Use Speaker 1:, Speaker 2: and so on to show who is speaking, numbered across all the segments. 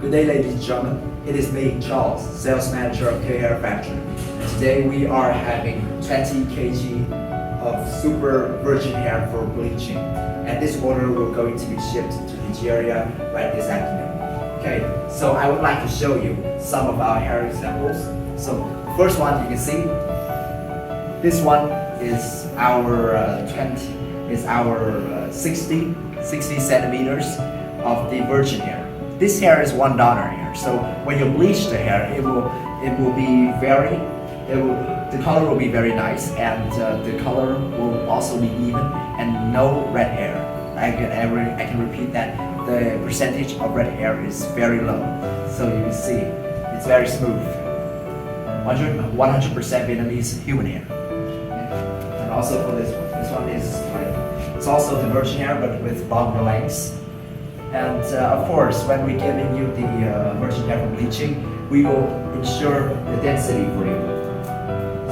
Speaker 1: Good day, ladies and gentlemen. It is me, Charles, sales manager of K Hair Factory. Today we are having 20 kg of super virgin hair for bleaching, and this order will going to be shipped to Nigeria right this afternoon. Okay, so I would like to show you some of our hair examples. So the first one you can see, this one is our 60 centimeters of the virgin hair. This hair is $1 hair, so when you bleach the hair, the color will be very nice, and the color will also be even, and no red hair. I can repeat that the percentage of red hair is very low. So you can see it's very smooth. 100% Vietnamese human hair. And also for this one is it's also the virgin hair but with longer lengths. And of course, when we're giving you the virgin hair from bleaching, we will ensure the density for you.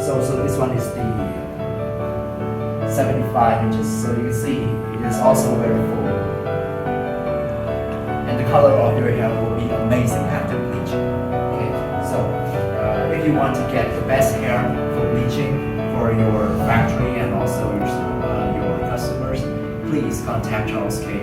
Speaker 1: So this one is the 75 inches. So you can see it is also very full. And the color of your hair will be amazing after bleaching. Okay, so if you want to get the best hair for bleaching for your factory and also your customers, please contact Charles K.